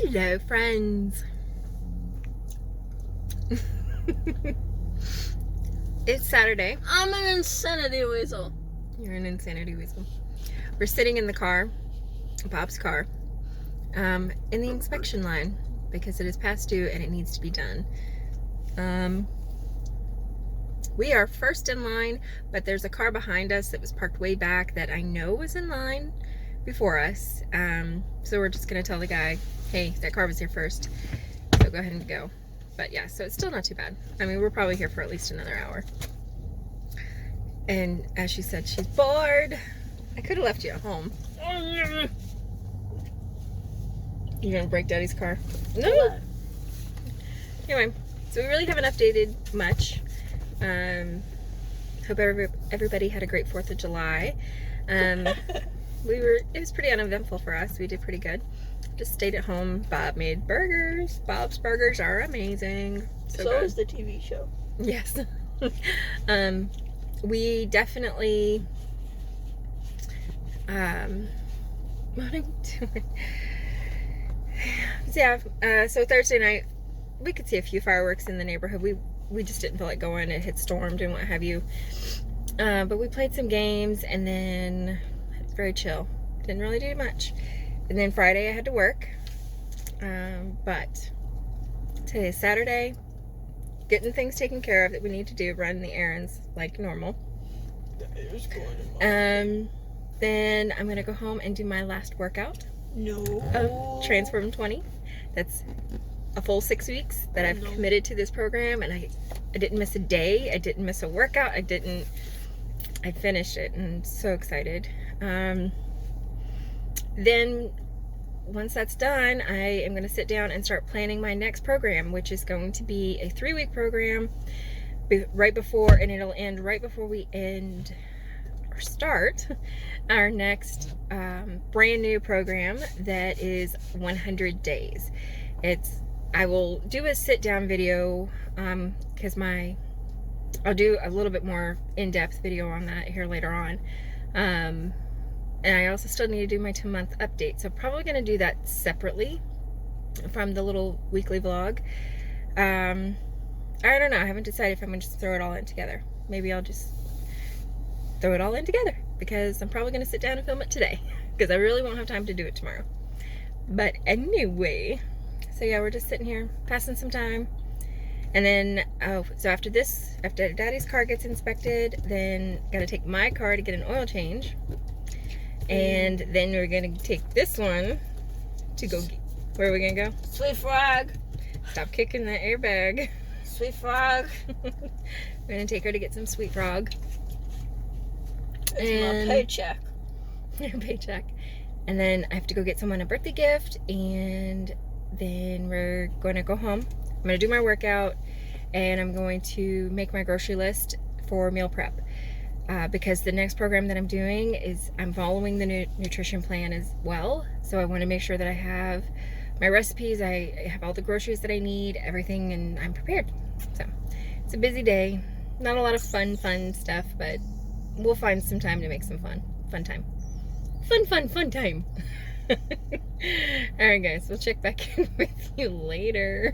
Hello, friends. It's Saturday. I'm an insanity weasel. You're an insanity weasel. We're sitting in the car, Bob's car, in the inspection line because it is past due and it needs to be done. We are first in line, but there's a car behind us that was parked way back that I know was in line before us. So we're just gonna tell the guy, hey, that car was here first, so go ahead and go. But yeah, so it's still not too bad. I mean, we're probably here for at least another hour. And as she said, she's bored. I could have left you at home. You're gonna break Daddy's car? No. Anyway, so we really haven't updated much. Hope everybody had a great 4th of July. It was pretty uneventful for us. We did pretty good. Just stayed at home. Bob made burgers. Bob's burgers are amazing. So is the TV show. Yes. We definitely what are you doing? Yeah, so Thursday night we could see a few fireworks in the neighborhood. We just didn't feel like going. It had stormed and what have you. But we played some games and then it was very chill. Didn't really do much. And then Friday I had to work. But today is Saturday. Getting things taken care of that we need to do, run the errands like normal. Then I'm gonna go home and do my last workout. No. Of Transform 20. That's a full 6 weeks that I've committed to this program, and I didn't miss a day. I didn't miss a workout. I finished it, and I'm so excited. Then once that's done, I am going to sit down and start planning my next program, which is going to be a 3-week program right before, and it'll end right before we end or start our next brand new program that is 100 days. I will do a sit down video because I'll do a little bit more in-depth video on that here later on. And I also still need to do my 2-month update. So probably going to do that separately from the little weekly vlog. I don't know. I haven't decided if I'm going to just throw it all in together. Maybe I'll just throw it all in together because I'm probably going to sit down and film it today because I really won't have time to do it tomorrow. But anyway, so yeah, we're just sitting here passing some time. And then, so after Daddy's car gets inspected, then got to take my car to get an oil change. And then we're going to take this one to go, where are we going to go? Sweet Frog. Stop kicking that airbag. Sweet Frog. We're going to take her to get some Sweet Frog. It's my paycheck. Your paycheck. And then I have to go get someone a birthday gift, and then we're going to go home. I'm going to do my workout, and I'm going to make my grocery list for meal prep. Because the next program that I'm doing is I'm following the nutrition plan as well. So I want to make sure that I have my recipes, I have all the groceries that I need, everything, and I'm prepared. So it's a busy day. Not a lot of fun stuff, but we'll find some time to make some fun time. Fun time. All right, guys, we'll check back in with you later.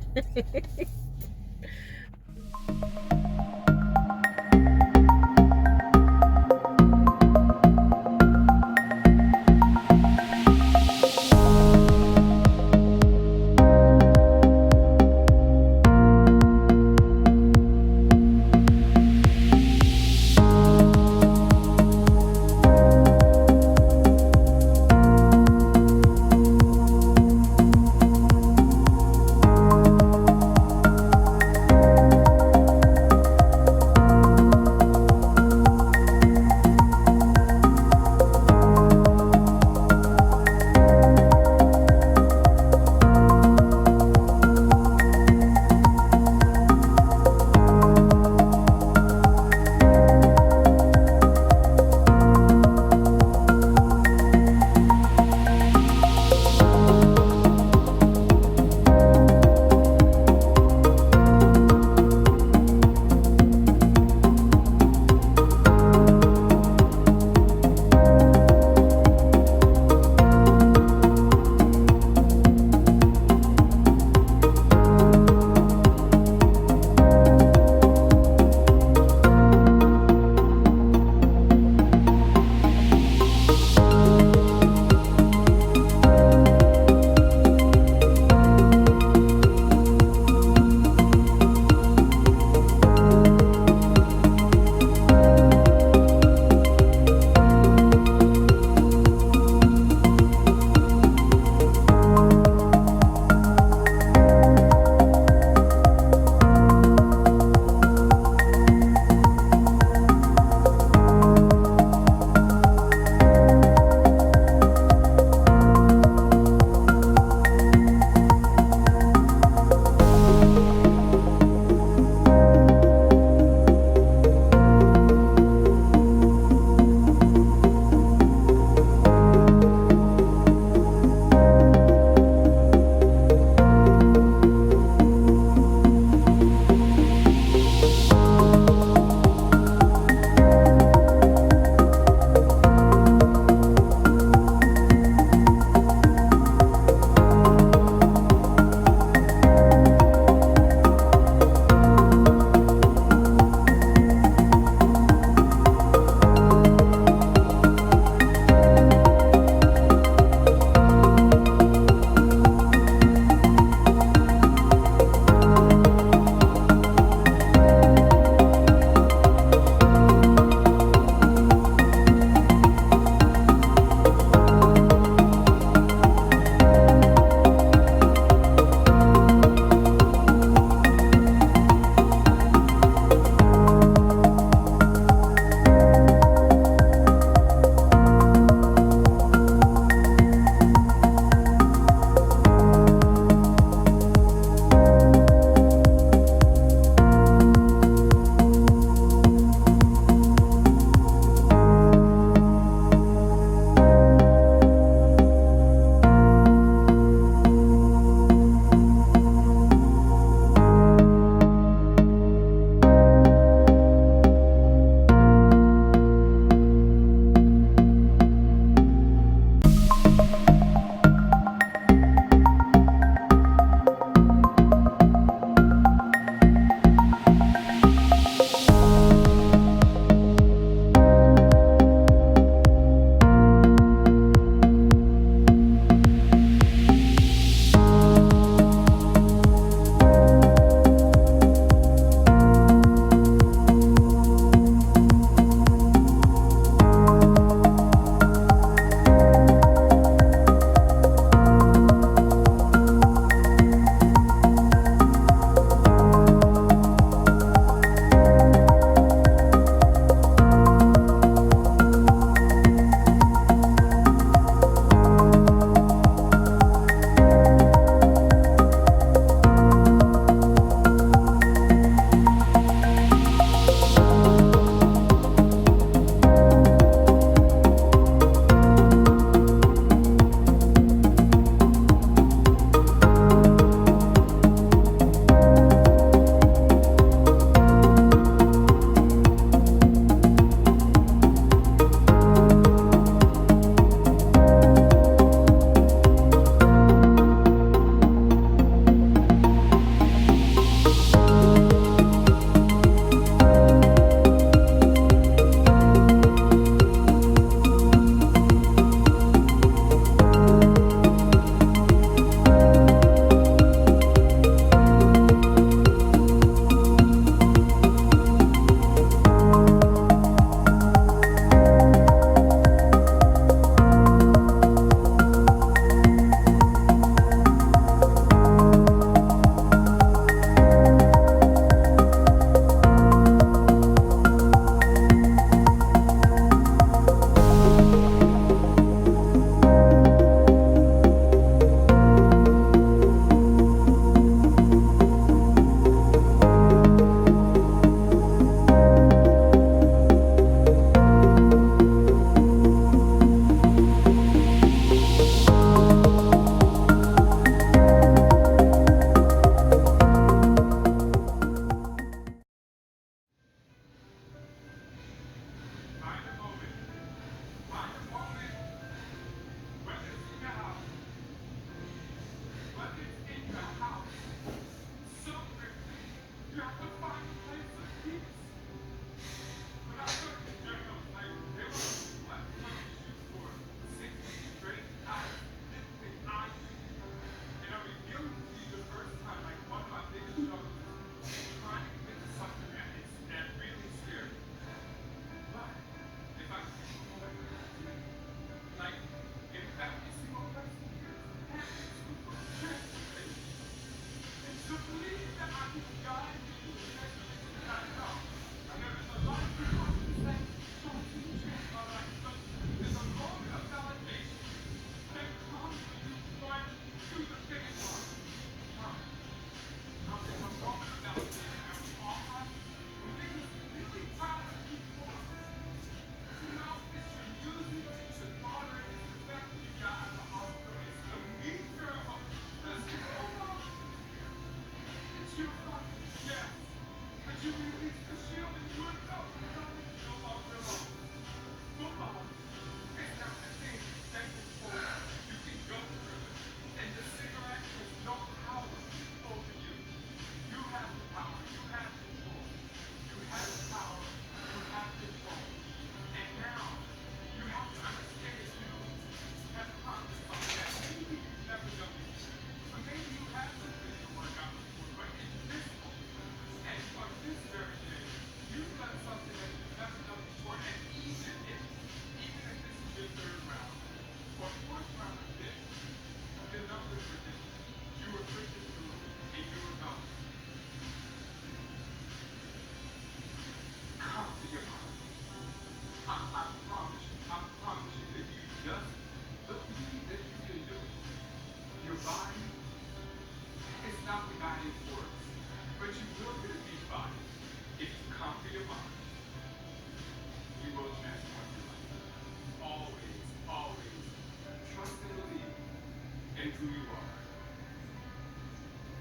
who you are.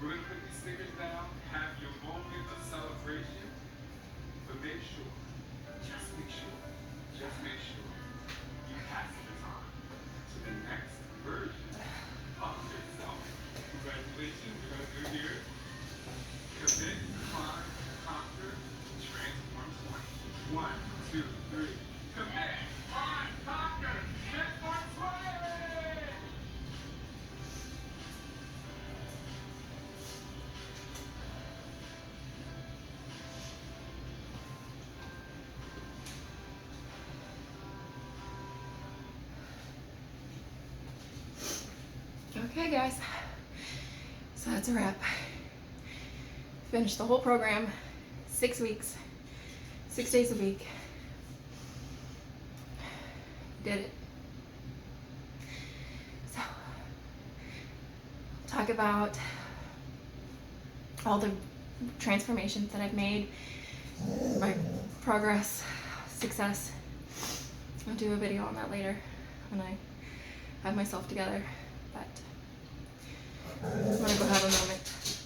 We're going to put these stickers down, have your moment of celebration, but make sure, just make sure, you pass the baton to the next version of yourself. Congratulations, we're going to do it here. Commit, climb, conquer, transform 20. 1, 2, 3. Commit, climb, conquer, transform 20! Okay, guys. So that's a wrap. Finished the whole program, 6 weeks, 6 days a week. Did it. So, talk about all the transformations that I've made, my progress, success. I'll do a video on that later when I have myself together, but I'm gonna go have a moment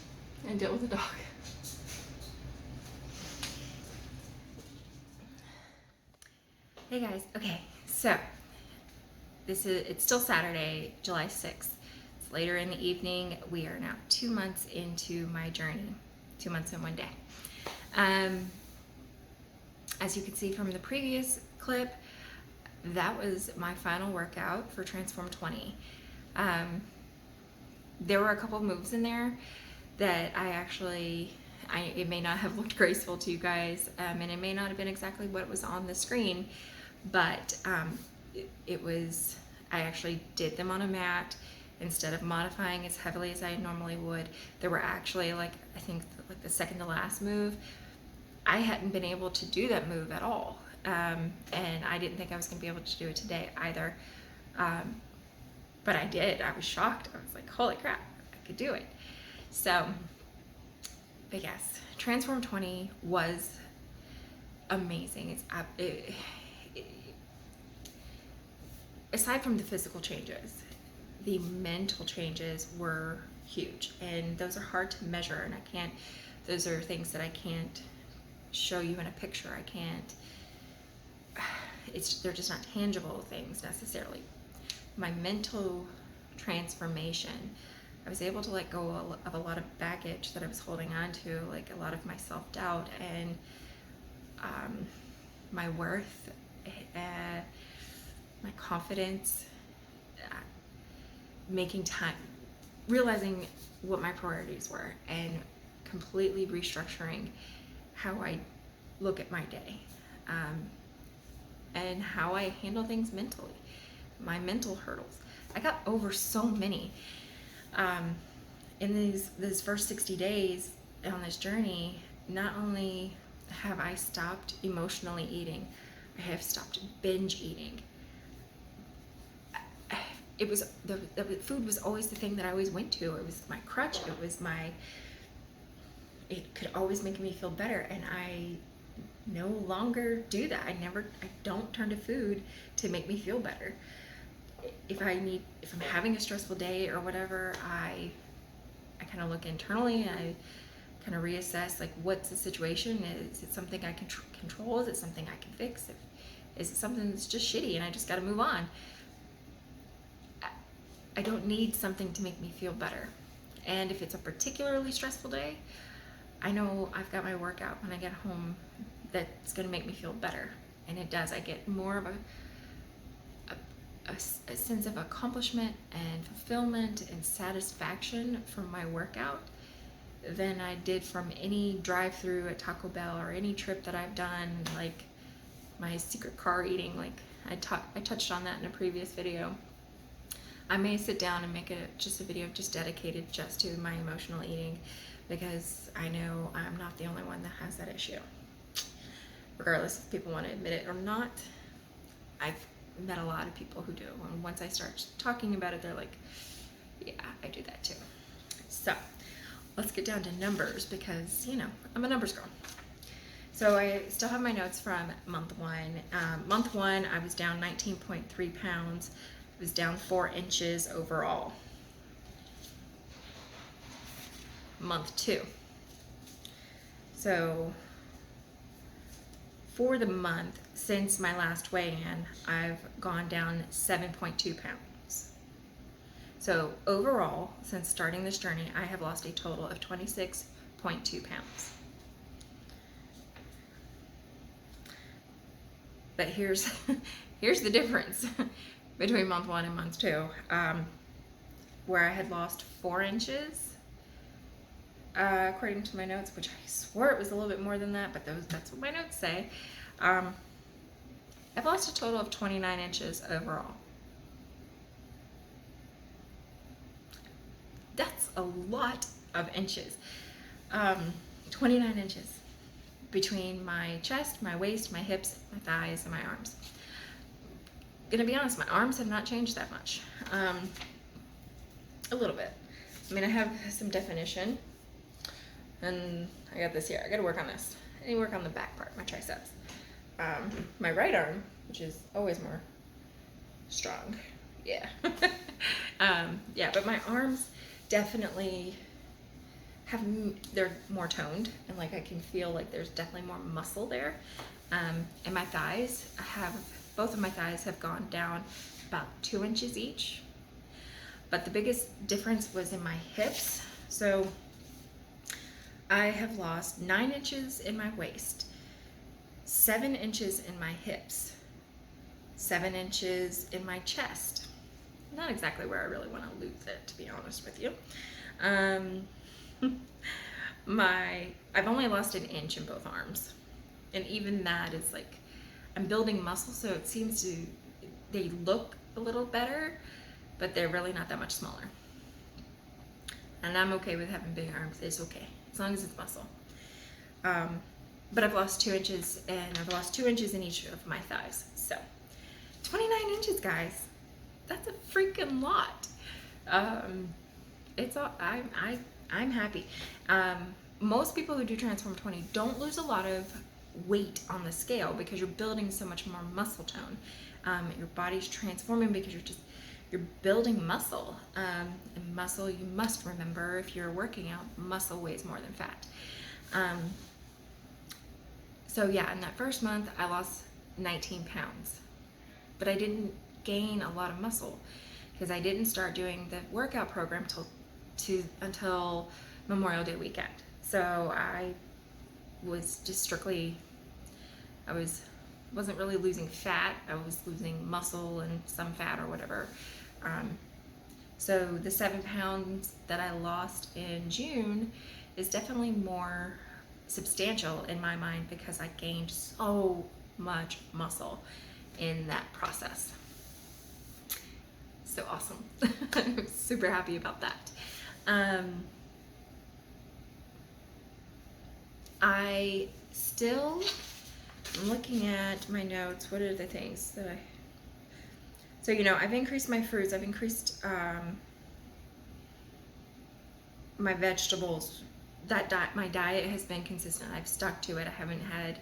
and deal with the dog. Hey guys, okay, so it's still Saturday, July 6th. It's later in the evening. We are now 2 months into my journey, 2 months and 1 day. As you can see from the previous clip, that was my final workout for Transform 20. There were a couple of moves in there that it may not have looked graceful to you guys, and it may not have been exactly what was on the screen, but I actually did them on a mat instead of modifying as heavily as I normally would. There were actually, I think the second to last move, I hadn't been able to do that move at all. And I didn't think I was gonna be able to do it today either. But I did. I was shocked. I was like, holy crap, I could do it. So, but yes, Transform 20 was amazing. Aside from the physical changes, the mental changes were huge, and those are hard to measure, and those are things that I can't show you in a picture. They're just not tangible things necessarily. My mental transformation, I was able to let go of a lot of baggage that I was holding on to, like a lot of my self-doubt and my worth, my confidence, making time, realizing what my priorities were, and completely restructuring how I look at my day, and how I handle things mentally, my mental hurdles. I got over so many. In these first 60 days on this journey, not only have I stopped emotionally eating, I have stopped binge eating. The food was always the thing that I always went to. It was my crutch. It could always make me feel better, and I no longer do that. I don't turn to food to make me feel better. If I'm having a stressful day or whatever, I kind of look internally, and I kind of reassess, like, what's the situation? Is it something I can control? Is it something I can fix? Is it something that's just shitty and I just got to move on? I don't need something to make me feel better. And if it's a particularly stressful day, I know I've got my workout when I get home that's going to make me feel better. And it does. I get more of a sense of accomplishment and fulfillment and satisfaction from my workout than I did from any drive-through at Taco Bell or any trip that I've done, like my secret car eating. Like I touched on that in a previous video. I may sit down and make just a video just dedicated just to my emotional eating, because I know I'm not the only one that has that issue. Regardless if people want to admit it or not, I've met a lot of people who do. And once I start talking about it, they're like, yeah, I do that too. So let's get down to numbers, because, I'm a numbers girl. So I still have my notes from month one. Month one, I was down 19.3 pounds. I was down 4 inches overall. month 2. So for the month since my last weigh-in, I've gone down 7.2 pounds. So overall, since starting this journey, I have lost a total of 26.2 pounds. But here's the difference between month 1 and month 2, where I had lost 4 inches, according to my notes, which I swore it was a little bit more than that, but that's what my notes say. I've lost a total of 29 inches overall. That's a lot of inches. 29 inches between my chest, my waist, my hips, my thighs, and my arms. Gonna be honest, my arms have not changed that much. A little bit. I mean, I have some definition, and I got this here. I gotta work on this. I need to work on the back part, my triceps. My right arm, which is always more strong. Yeah. Yeah, but my arms definitely they're more toned, and like I can feel like there's definitely more muscle there. And my thighs, both of my thighs have gone down about 2 inches each. But the biggest difference was in my hips. So I have lost 9 inches in my waist, 7 inches in my hips, 7 inches in my chest. Not exactly where I really want to lose it, to be honest with you. I've only lost 1 inch in both arms, and even that is like, I'm building muscle, so it seems they look a little better, but they're really not that much smaller. And I'm okay with having big arms. It's okay, as long as it's muscle. But I've lost 2 inches, and I've lost 2 inches in each of my thighs. So 29 inches, guys. That's a freaking lot. It's all, I'm happy. Most people who do Transform 20 don't lose a lot of weight on the scale because you're building so much more muscle tone. Your body's transforming because you're building muscle. And muscle, you must remember, if you're working out, muscle weighs more than fat. So yeah, in that first month, I lost 19 pounds, but I didn't gain a lot of muscle because I didn't start doing the workout program until Memorial Day weekend. So I was just wasn't really losing fat. I was losing muscle and some fat or whatever. So the 7 pounds that I lost in June is definitely more substantial in my mind because I gained so much muscle in that process. So awesome. I'm super happy about that. I'm looking at my notes. What are the things that so I've increased my fruits. I've increased my vegetables. My diet has been consistent. I've stuck to it. I haven't had,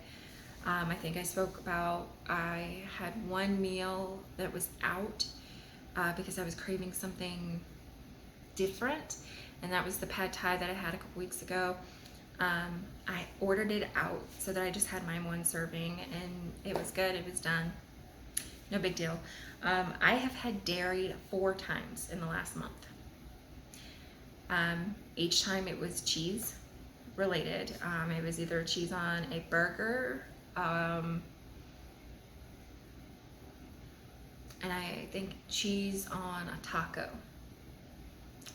I think I spoke about, I had one meal that was out because I was craving something different, and that was the pad thai that I had a couple weeks ago. I ordered it out so that I just had my one serving, and it was good. It was done. No big deal. I have had dairy 4 times in the last month. Each time it was cheese related. It was either cheese on a burger, and I think cheese on a taco,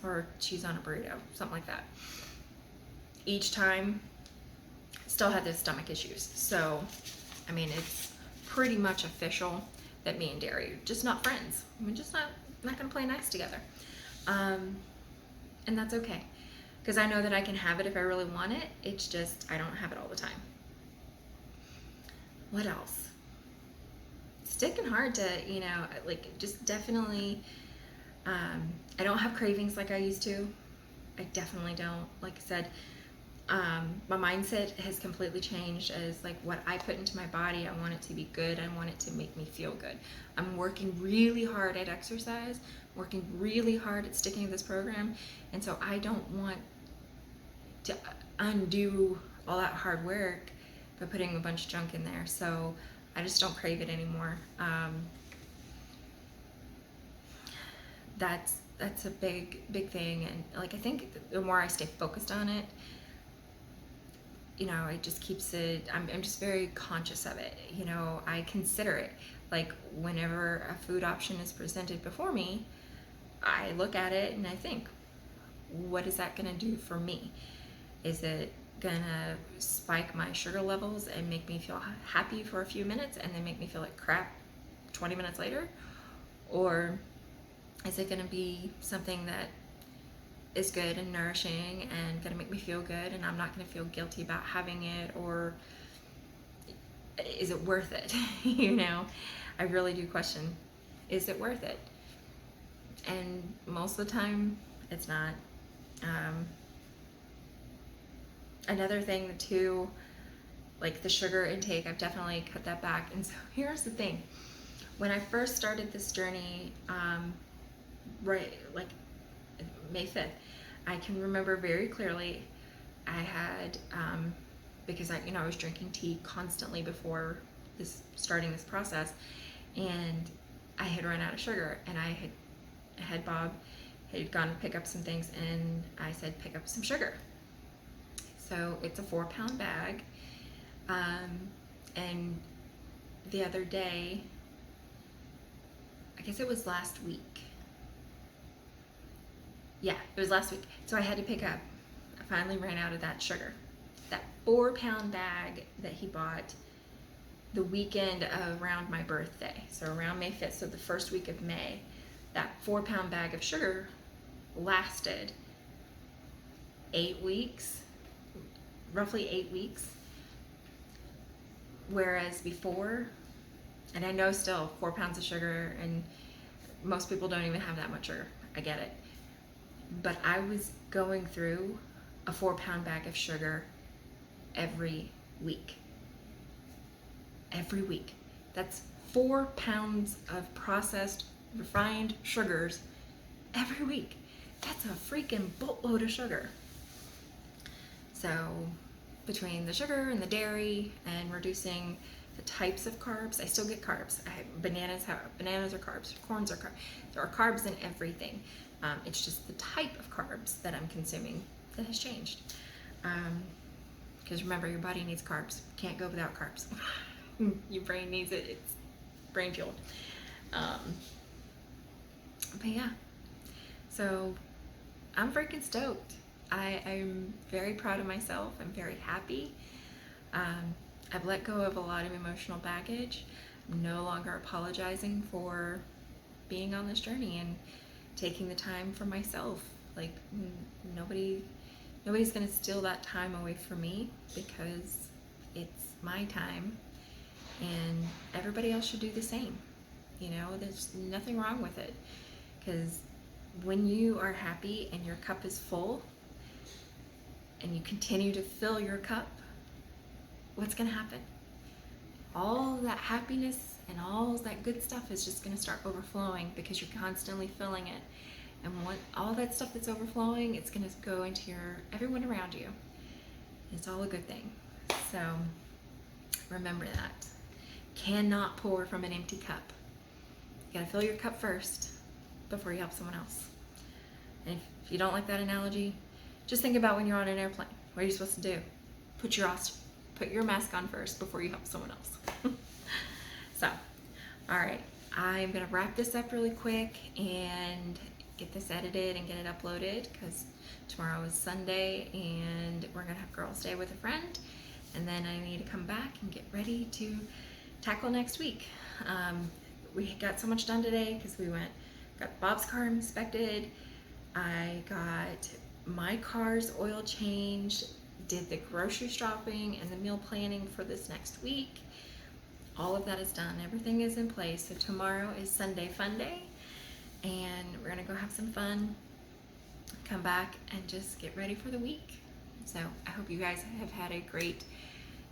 or cheese on a burrito, something like that. Each time still had those stomach issues. So, I mean, it's pretty much official that me and dairy are just not friends. We're just not gonna play nice together. And that's okay, because I know that I can have it if I really want it. It's just I don't have it all the time. What else? Sticking hard to, like, just definitely, I don't have cravings like I used to. I definitely don't. Like I said, my mindset has completely changed as like what I put into my body. I want it to be good. I want it to make me feel good. I'm working really hard at exercise, working really hard at sticking to this program. And so I don't want to undo all that hard work by putting a bunch of junk in there. So I just don't crave it anymore. That's a big thing, and like I think the more I stay focused on it, you know, it just keeps it. I'm just very conscious of it. You know, I consider it like whenever a food option is presented before me, I look at it and I think, what is that gonna do for me? Is it gonna spike my sugar levels and make me feel happy for a few minutes and then make me feel like crap 20 minutes later? Or is it gonna be something that is good and nourishing and gonna make me feel good, and I'm not gonna feel guilty about having it? Or is it worth it? You know, I really do question, is it worth it? And most of the time, it's not. Another thing too, like the sugar intake, I've definitely cut that back. And so here's the thing. When I first started this journey, right, like May 5th, I can remember very clearly I had, because I was drinking tea constantly before starting this process, and I had run out of sugar, and I had Bob had gone to pick up some things, and I said, pick up some sugar. So it's a 4-pound bag, and the other day, I guess it was last week. Yeah, it was last week. So I had to pick up. I finally ran out of that sugar. That 4-pound bag that he bought the weekend around my birthday. So around May 5th, so the first week of May, that 4-pound bag of sugar lasted 8 weeks, roughly 8 weeks. Whereas before, and I know still 4 pounds of sugar, and most people don't even have that much sugar. I get it. But I was going through a 4-pound bag of sugar every week. Every week. That's 4 pounds of processed, refined sugars every week. That's a freaking boatload of sugar. So between the sugar and the dairy and reducing the types of carbs, I still get carbs. Bananas are carbs, corns are carbs. There are carbs in everything. It's just the type of carbs that I'm consuming that has changed. Because remember, your body needs carbs. Can't go without carbs. Your brain needs it. It's brain fueled. But yeah, so I'm freaking stoked. I'm very proud of myself. I'm very happy. I've let go of a lot of emotional baggage. I'm no longer apologizing for being on this journey and taking the time for myself. Like nobody's gonna steal that time away from me, because it's my time, and everybody else should do the same. You know, there's nothing wrong with it, because when you are happy and your cup is full and you continue to fill your cup, what's gonna happen? All that happiness and all that good stuff is just going to start overflowing, because you're constantly filling it. And all that stuff that's overflowing, it's going to go into everyone around you. It's all a good thing. So remember that. Cannot pour from an empty cup. You got to fill your cup first before you help someone else. And if you don't like that analogy, just think about when you're on an airplane. What are you supposed to do? Put your mask on first before you help someone else. So, all right, I'm gonna wrap this up really quick and get this edited and get it uploaded, because tomorrow is Sunday and we're gonna have girls' day with a friend, and then I need to come back and get ready to tackle next week. We got so much done today because we got Bob's car inspected. I got my car's oil changed, did the grocery shopping and the meal planning for this next week. All of that is done. Everything is in place. So tomorrow is Sunday Fun Day, and we're gonna go have some fun, come back and just get ready for the week. So I hope you guys have had a great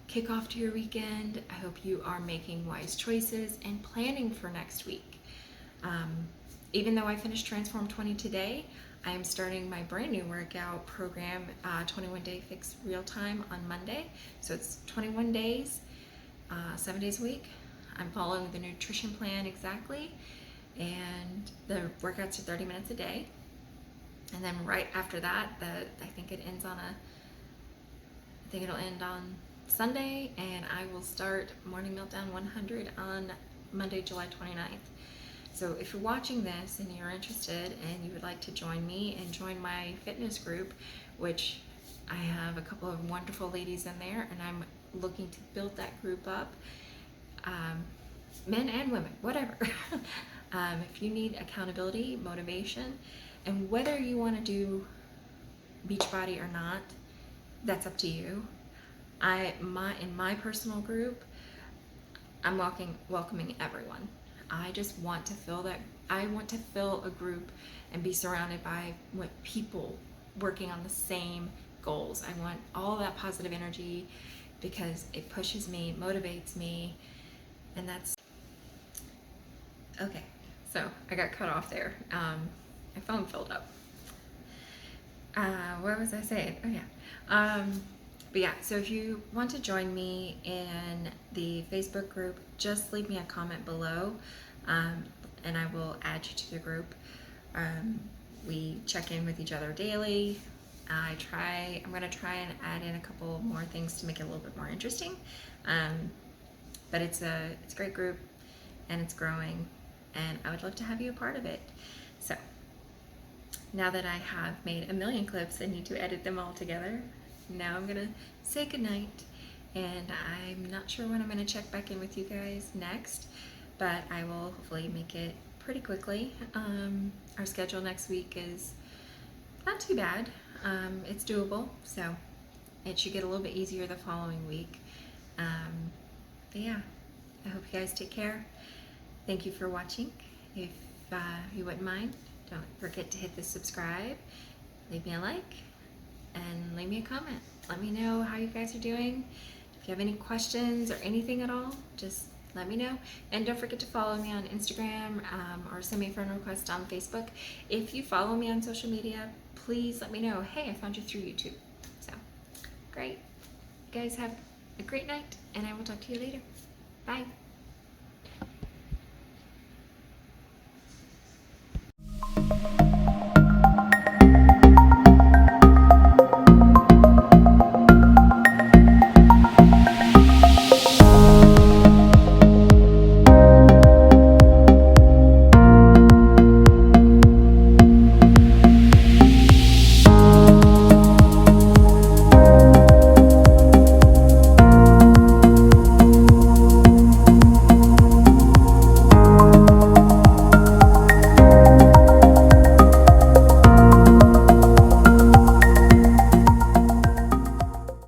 kickoff to your weekend. I hope you are making wise choices and planning for next week. even though I finished Transform 20 today, I am starting my brand new workout program, 21 Day Fix Real Time, on Monday. So it's 21 days, 7 days a week. I'm following the nutrition plan exactly, and the workouts are 30 minutes a day. And then right after that, I think it ends on I think it'll end on Sunday, and I will start Morning Meltdown 100 on Monday, July 29th. So if you're watching this and you're interested and you would like to join me and join my fitness group, which I have a couple of wonderful ladies in there, and I'm looking to build that group up, men and women, whatever. If you need accountability, motivation, and whether you want to do Beachbody or not, that's up to you. In my personal group, I'm welcoming everyone. I just want to fill that. I want to fill a group and be surrounded by people working on the same goals. I want all that positive energy because it pushes me, motivates me, and that's okay. So I got cut off there. My phone filled up. What was I saying? Oh yeah. But yeah, so if you want to join me in the Facebook group, just leave me a comment below, and I will add you to the group. We check in with each other daily. I'm going to try and add in a couple more things to make it a little bit more interesting. But it's a great group, and it's growing, and I would love to have you a part of it. So now that I have made a million clips, I need to edit them all together. Now I'm gonna say goodnight, and I'm not sure when I'm gonna check back in with you guys next, but I will hopefully make it pretty quickly. Our schedule next week is not too bad. It's doable, so it should get a little bit easier the following week. But yeah, I hope you guys take care. Thank you for watching. If you wouldn't mind, don't forget to hit the subscribe, leave me a like, and leave me a comment. Let me know how you guys are doing. If you have any questions or anything at all, just let me know. And don't forget to follow me on Instagram, or send me a friend request on Facebook. If you follow me on social media, please let me know, hey, I found you through YouTube. So, great. You guys have a great night, and I will talk to you later. Bye.